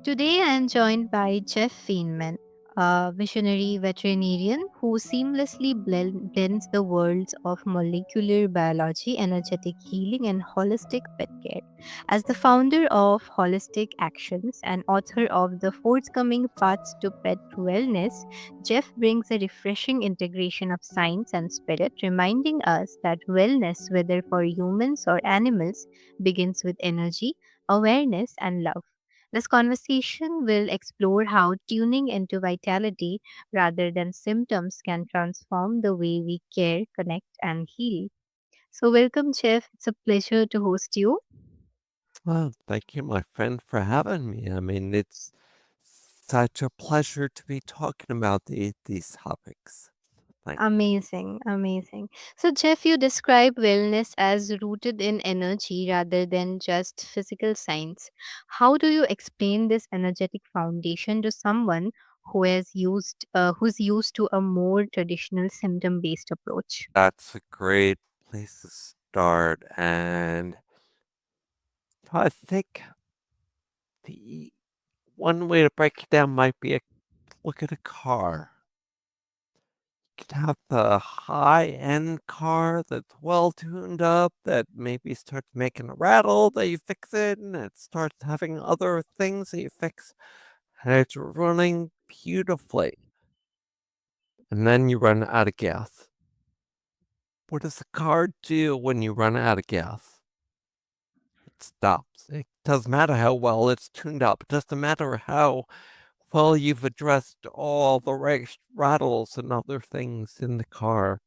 Today I am joined by Jeff Feinman, a visionary veterinarian who seamlessly blends the worlds of molecular biology, energetic healing, and holistic pet care. As the founder of Holistic Actions and author of the forthcoming Paths to Pet Wellness, Jeff brings a refreshing integration of science and spirit, reminding us that wellness, whether for humans or animals, begins with energy, awareness, and love. This conversation will explore how tuning into vitality rather than symptoms can transform the way we care, connect, and heal. So, welcome, Jeff. It's a pleasure to host you. Well, thank you, my friend, for having me. I mean, it's such a pleasure to be talking about these topics. Thank you. Amazing, amazing. So, Jeff, you describe wellness as rooted in energy rather than just physical science. How do you explain this energetic foundation to someone who's used to a more traditional symptom-based approach? That's a great place to start. And I think the one way to break it down might be a look at a car. You could have the high-end car that's well tuned up that maybe starts making a rattle that you fix it, and it starts having other things that you fix, and it's running beautifully. And then you run out of gas. What does the car do when you run out of gas? It stops. It doesn't matter how well it's tuned up. It doesn't matter how well you've addressed all the rattles and other things in the car.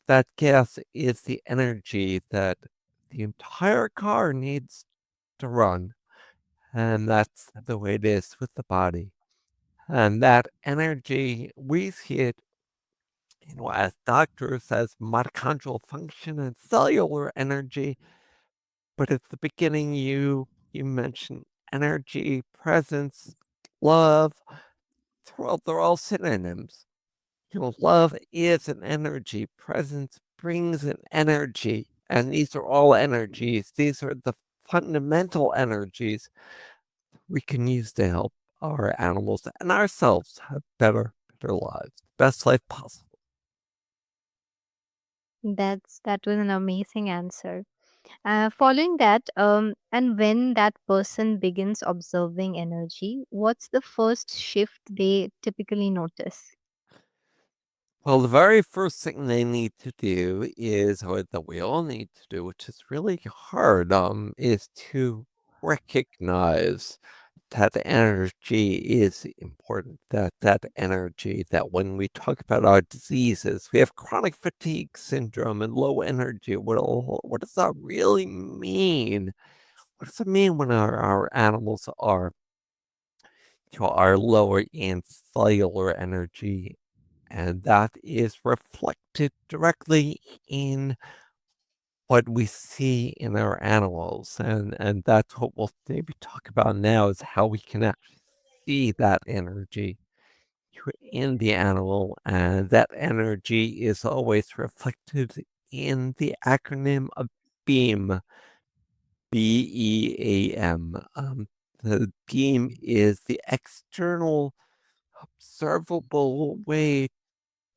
That gas is the energy that the entire car needs to run. And that's the way it is with the body. And that energy, we see it as doctors, as mitochondrial function and cellular energy. But at the beginning, you mentioned energy, presence, love. Well, they're all synonyms. Love is an energy. Presence brings an energy, and these are all energies. These are the fundamental energies we can use to help our animals and ourselves have better lives, best life possible. That was an amazing answer. Following that, and when that person begins observing energy, what's the first shift they typically notice? Well, the very first thing they need to do is, or that we all need to do, which is really hard, is to recognize that energy is important. That energy, that when we talk about our diseases, we have chronic fatigue syndrome and low energy. What does that really mean? What does it mean when our animals are lower in cellular energy? And that is reflected directly in what we see in our animals. And that's what we'll maybe talk about now is how we can actually see that energy in the animal. And that energy is always reflected in the acronym of BEAM, BEAM. The BEAM is the external observable way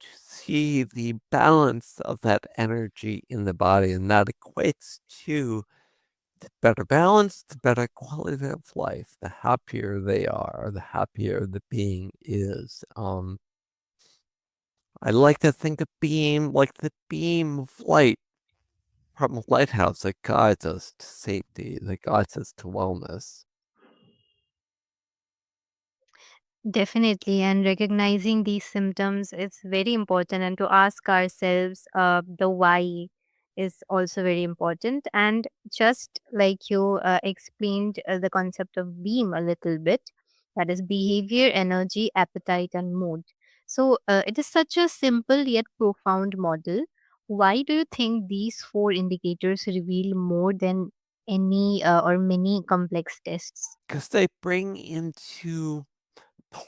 to see the balance of that energy in the body, and that equates to the better balance, the better quality of life. The happier they are, the happier the being is. I like to think of beam like the beam of light from a lighthouse that guides us to safety, that guides us to wellness. Definitely, and recognizing these symptoms is very important, and to ask ourselves the why is also very important. And just like you explained the concept of beam a little bit, that is behavior, energy, appetite, and mood. So it is such a simple yet profound model. Why do you think these four indicators reveal more than any or many complex tests? Because they bring into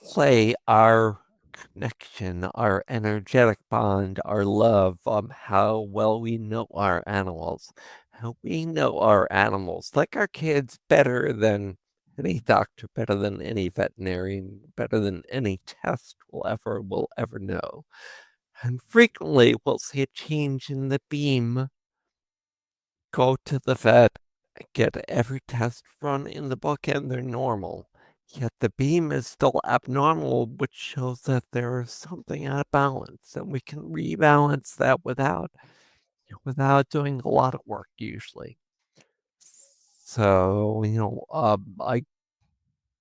play our connection, our energetic bond, our love, how well we know our animals, how we know our animals, like our kids, better than any doctor, better than any veterinarian, better than any test will ever know. And frequently we'll see a change in the beam, go to the vet, get every test run in the book, and they're normal. Yet the beam is still abnormal, which shows that there is something out of balance, and we can rebalance that without doing a lot of work usually. So, I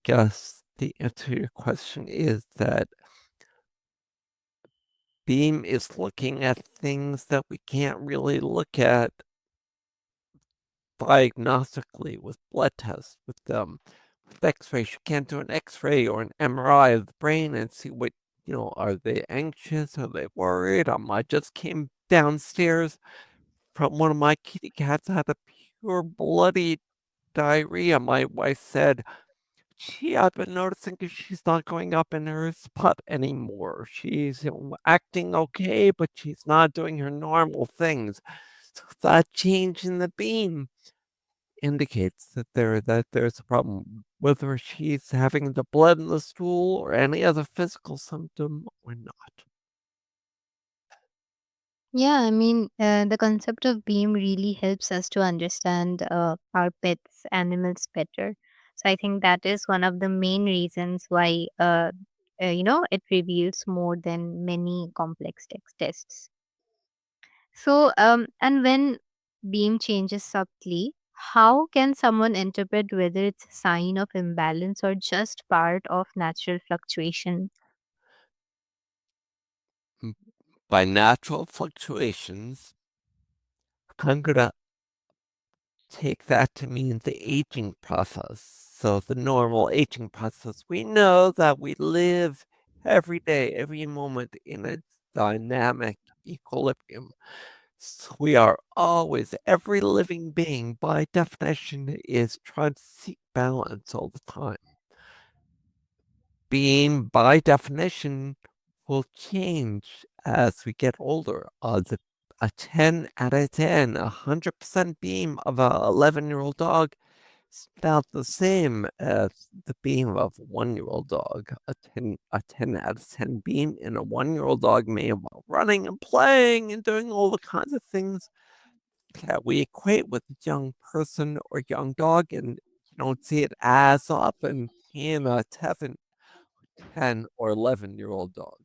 guess the answer to your question is that Beam is looking at things that we can't really look at diagnostically with blood tests, with X-rays. You can't do an X-ray or an MRI of the brain and see are they anxious? Are they worried? I just came downstairs from one of my kitty cats had a pure bloody diarrhea. My wife said, I've been noticing she's not going up in her spot anymore. She's acting okay, but she's not doing her normal things. So that change in the beam indicates that there's a problem, whether she's having the blood in the stool or any other physical symptom or not. Yeah, I mean, the concept of beam really helps us to understand our pets, animals better. So I think that is one of the main reasons why, it reveals more than many complex tests. So, and when beam changes subtly, how can someone interpret whether it's a sign of imbalance or just part of natural fluctuation? By natural fluctuations, I'm gonna take that to mean the aging process. So the normal aging process, we know that we live every day, every moment in a dynamic equilibrium. So we are always, every living being by definition is trying to seek balance all the time. Being by definition will change as we get older. A 10 out of 10, 100% beam of a 11-year-old dog is not the same as the beam of a 1-year-old dog. A 10 out of 10 beam in a 1-year-old dog may involve running and playing and doing all the kinds of things that we equate with a young person or young dog, and you don't see it as often in a 10 or 11-year-old dog.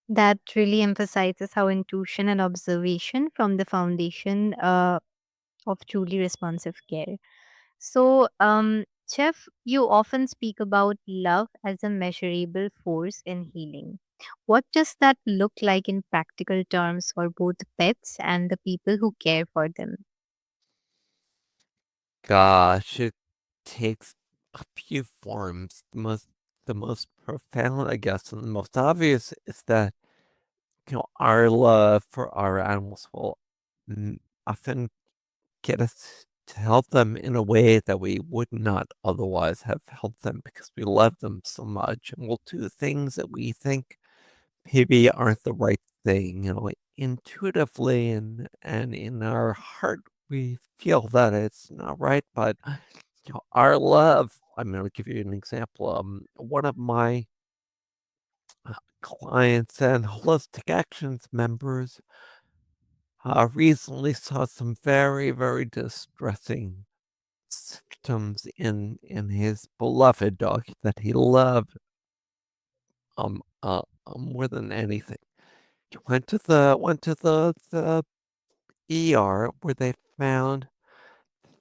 That really emphasizes how intuition and observation from the foundation of truly responsive care. So, Jeff, you often speak about love as a measurable force in healing. What does that look like in practical terms for both pets and the people who care for them? Gosh, it takes a few forms. The most profound, I guess, and the most obvious is that our love for our animals will mm, often get us to help them in a way that we would not otherwise have helped them because we love them so much, and we'll do things that we think maybe aren't the right thing, intuitively and in our heart we feel that it's not right, but our love. I'm going to give you an example. One of my clients and Holistic Actions members recently saw some very, very distressing symptoms in his beloved dog that he loved more than anything. He went to the ER where they found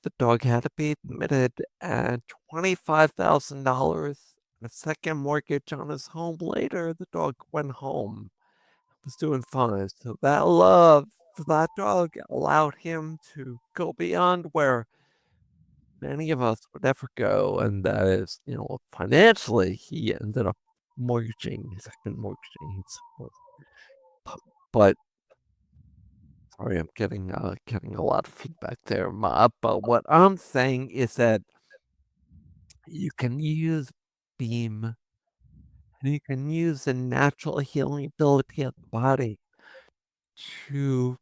the dog had to be admitted and $25,000, a second mortgage on his home later, the dog went home, was doing fine. So that love for that dog allowed him to go beyond where many of us would ever go, and that is, financially, he ended up mortgaging, second mortgaging his house. But sorry, I'm getting a lot of feedback there, Ma. But what I'm saying is that you can use Beam and you can use the natural healing ability of the body to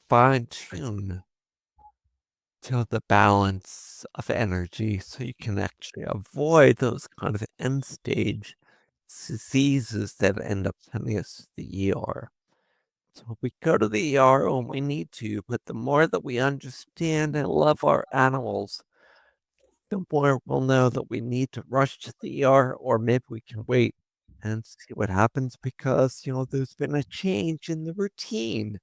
fine tune to the balance of energy so you can actually avoid those kind of end stage diseases that end up sending us to the ER. So we go to the ER when we need to, but the more that we understand and love our animals, the more we'll know that we need to rush to the ER, or maybe we can wait and see what happens because, there's been a change in the routine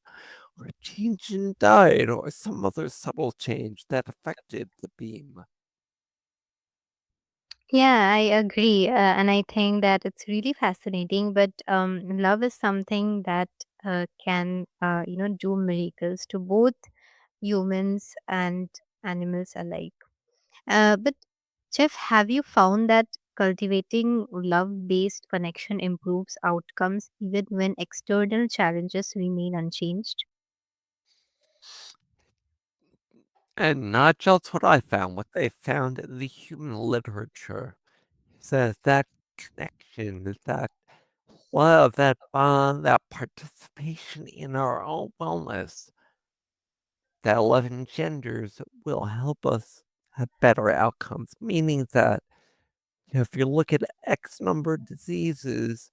or a change in diet or some other subtle change that affected the beam. Yeah, I agree. And I think that it's really fascinating. But love is something that can do miracles to both humans and animals alike. But Jeff, have you found that cultivating love-based connection improves outcomes even when external challenges remain unchanged? And not just what I found, what they found in the human literature says that connection, that love, that bond, that participation in our own wellness that love engenders will help us have better outcomes. Meaning that if you look at X number of diseases,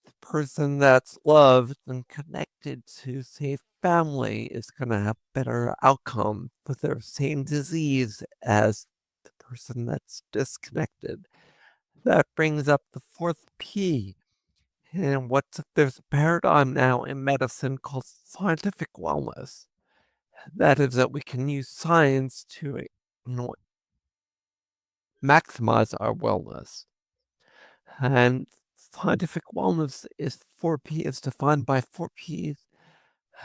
the person that's loved and connected to, say, family is going to have better outcome for their same disease as the person that's disconnected. That brings up the fourth P. And there's a paradigm now in medicine called scientific wellness. That is that we can use science to, maximize our wellness. And scientific wellness is 4P is defined by 4Ps.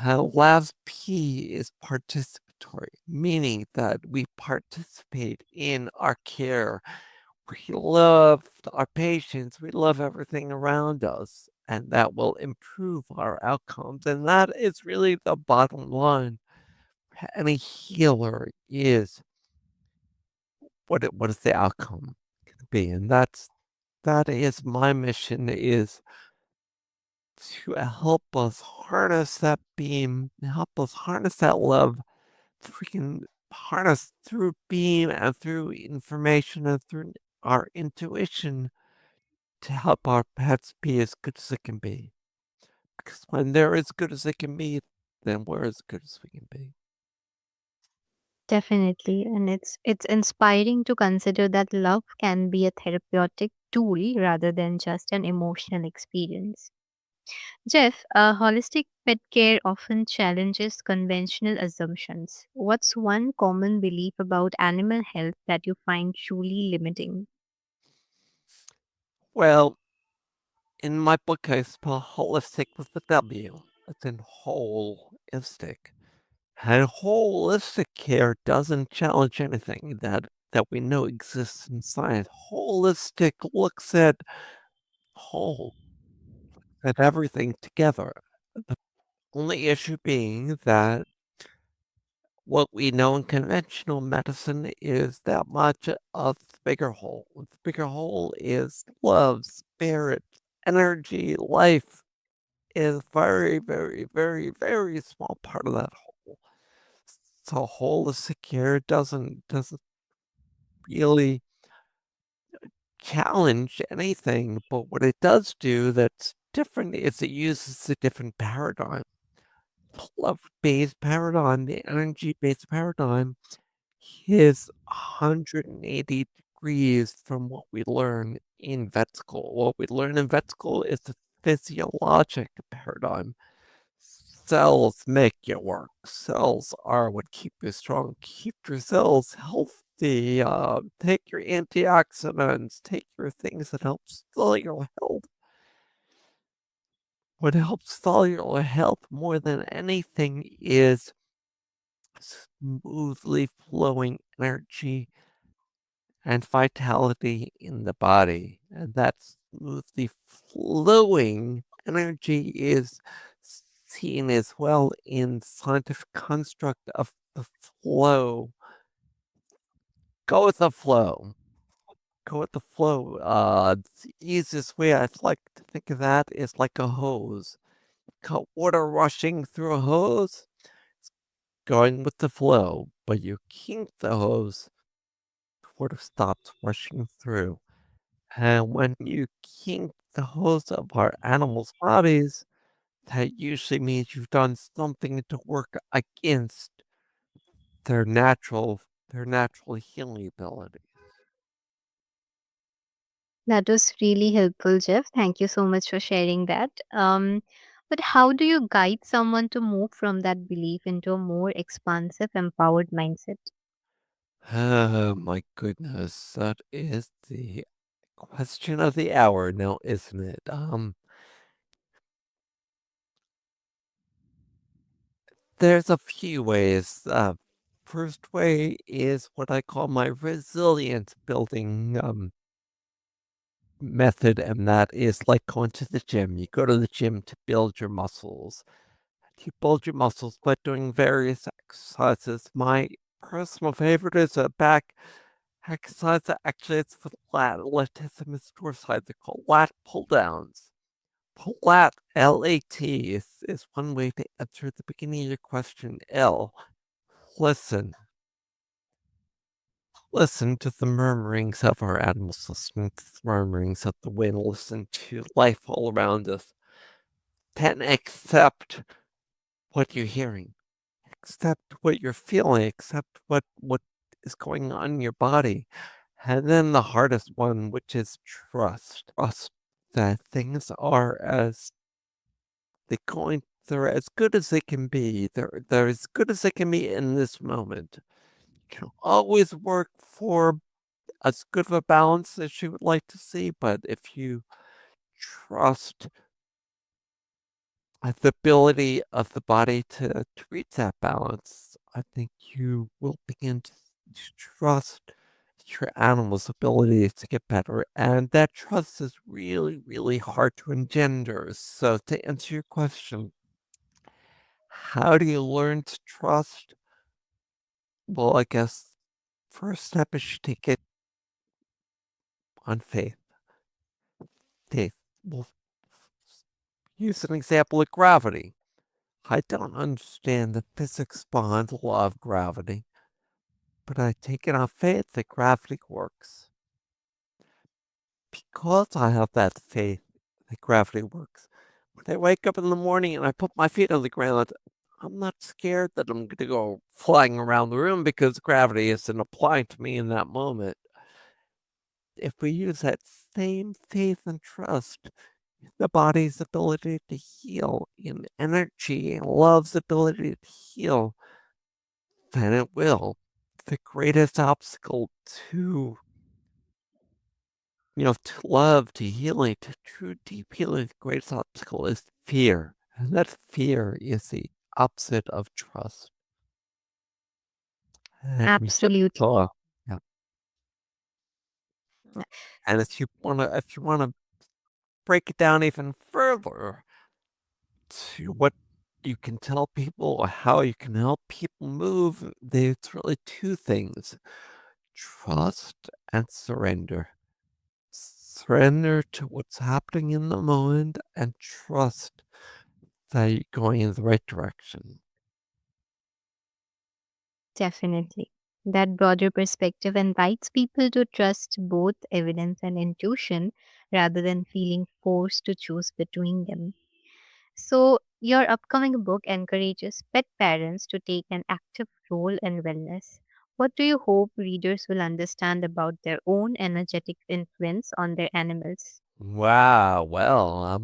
Last P is participatory, meaning that we participate in our care. We love our patients. We love everything around us, and that will improve our outcomes. And that is really the bottom line. Any healer is what is the outcome going to be, and that is my mission is to help us harness that beam, help us harness that love, freaking harness through beam and through information and through our intuition to help our pets be as good as it can be. Because when they're as good as they can be, then we're as good as we can be. Definitely, and it's inspiring to consider that love can be a therapeutic tool rather than just an emotional experience. Jeff, holistic pet care often challenges conventional assumptions. What's one common belief about animal health that you find truly limiting? Well, in my book, I spell holistic with a W. It's in holistic. And holistic care doesn't challenge anything that we know exists in science. Holistic looks at whole, at everything together. The only issue being that what we know in conventional medicine is that much of the bigger whole. The bigger whole is love, spirit, energy, life is very, very, very, very small part of that whole. So holistic care doesn't really challenge anything, but what it does do that's different is it uses a different paradigm. Love-based paradigm, the energy-based paradigm is 180 degrees from what we learn in vet school. What we learn in vet school is the physiologic paradigm. Cells make you work. Cells are what keep you strong, keep your cells healthy. Take your antioxidants, take your things that help cellular health. What helps cellular health more than anything is smoothly flowing energy and vitality in the body. And that smoothly flowing energy is seen as well in scientific construct of the flow. Go with the flow. Go with the flow. The easiest way I'd like to think of that is like a hose. Cut water rushing through a hose. going with the flow, but you kink the hose, water stops rushing through. And when you kink the hose of our animals' bodies, that usually means you've done something to work against their natural their natural healing ability. That was really helpful, Jeff. Thank you so much for sharing that. But how do you guide someone to move from that belief into a more expansive, empowered mindset? Oh my goodness, that is the question of the hour now, isn't it? There's a few ways. First way is what I call my resilience building method, and that is like going to the gym. You go to the gym to build your muscles. You build your muscles by doing various exercises. My personal favorite is a back exercise. Actually, it's for the lat. Latissimus dorsi. They're called lat pull downs. Lat, L-A-T, is one way to answer the beginning of your question, L. Listen. Listen to the murmurings of our animals, listen to the murmurings of the wind, listen to life all around us. Then accept what you're hearing, accept what you're feeling, accept what is going on in your body. And then the hardest one, which is trust. Trust that things are as they're as good as they can be. They're as good as they can be in this moment. You can always work for as good of a balance as you would like to see, but if you trust the ability of the body to reach that balance, I think you will begin to trust your animal's ability to get better. And that trust is really, really hard to engender. So, to answer your question, how do you learn to trust? Well, I guess first step is you take it on faith. Faith. We'll use an example of gravity. I don't understand the physics behind the law of gravity, but I take it on faith that gravity works. Because I have that faith that gravity works, when I wake up in the morning and I put my feet on the ground, I'm not scared that I'm going to go flying around the room because gravity isn't applying to me in that moment. If we use that same faith and trust, the body's ability to heal in energy and love's ability to heal, then it will. The greatest obstacle to, to love, to healing, to true deep healing, the greatest obstacle is fear. And that fear is the opposite of trust. And we just Absolutely. saw, yeah. And if you wanna break it down even further to what you can tell people or how you can help people move, there's really two things: trust and surrender. Surrender to what's happening in the moment and trust that you're going in the right direction. Definitely. That broader perspective invites people to trust both evidence and intuition rather than feeling forced to choose between them. So, your upcoming book encourages pet parents to take an active role in wellness. What do you hope readers will understand about their own energetic influence on their animals? Wow. Well,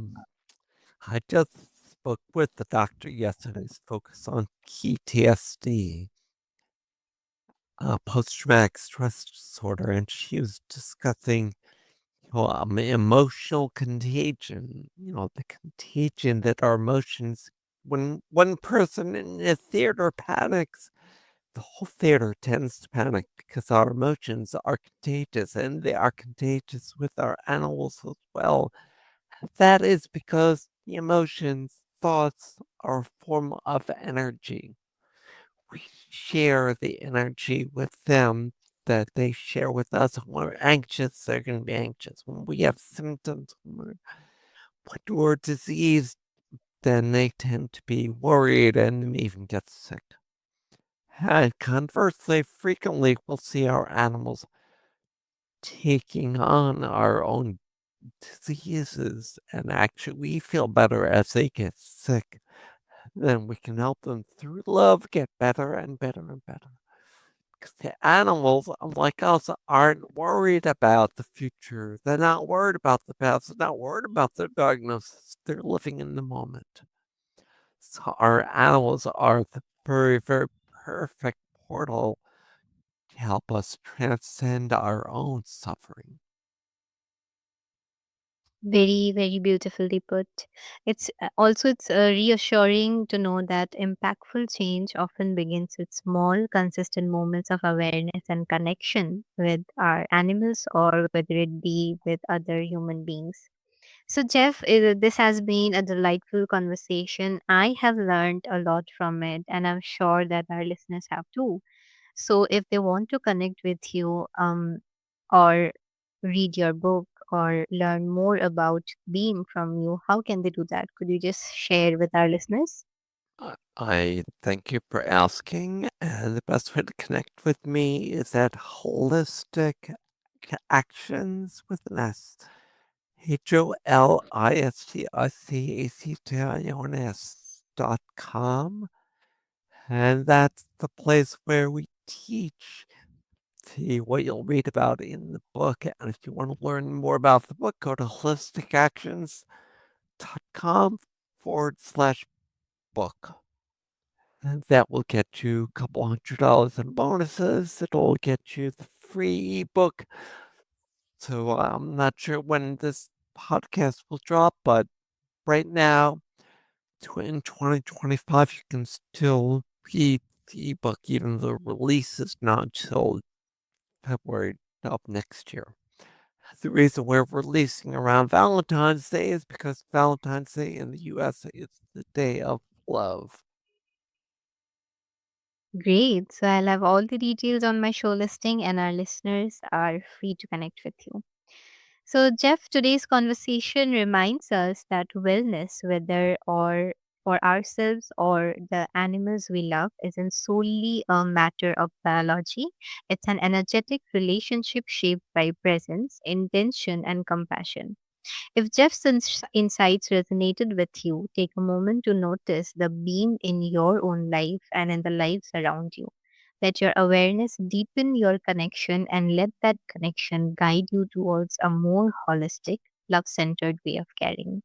I just spoke with the doctor yesterday. He's focused on PTSD, post-traumatic stress disorder, and she was discussing emotional contagion. The contagion that our emotions. When one person in a theater panics, the whole theater tends to panic because our emotions are contagious and they are contagious with our animals as well. That is because the emotions, thoughts are a form of energy. We share the energy with them that they share with us. When we're anxious, they're going to be anxious. When we have symptoms, when we're diseased, then they tend to be worried and even get sick. And conversely, frequently we'll see our animals taking on our own diseases, and actually we feel better as they get sick. Then we can help them through love get better and better and better. Because the animals, unlike us, aren't worried about the future. They're not worried about the past. They're not worried about their diagnosis. They're living in the moment. So our animals are the very, very perfect portal to help us transcend our own suffering. Very, very beautifully put. It's reassuring to know that impactful change often begins with small, consistent moments of awareness and connection with our animals, or whether it be with other human beings. So, Jeff, this has been a delightful conversation. I have learned a lot from it, and I'm sure that our listeners have too. So, if they want to connect with you, or read your book or learn more about Beam from you, how can they do that? Could you just share with our listeners? I thank you for asking, and the best way to connect with me is at holistic actions with an S. HOLISTICACTIONS.com. And that's the place where we teach what you'll read about in the book. And if you want to learn more about the book, go to holisticactions.com/book. And that will get you a couple $100 in bonuses. It'll get you the free book. So I'm not sure when this podcast will drop, but right now, in 2025, you can still read the ebook, even though the release is not until February of next year. The reason we're releasing around Valentine's Day is because Valentine's Day in the US is the day of love. Great. So, I'll have all the details on my show listing, and our listeners are free to connect with you. So, Jeff, today's conversation reminds us that wellness, whether or for ourselves or the animals we love, isn't solely a matter of biology. It's an energetic relationship shaped by presence, intention, and compassion. If Jeff's insights resonated with you, take a moment to notice the beam in your own life and in the lives around you. Let your awareness deepen your connection, and let that connection guide you towards a more holistic, love centered way of caring.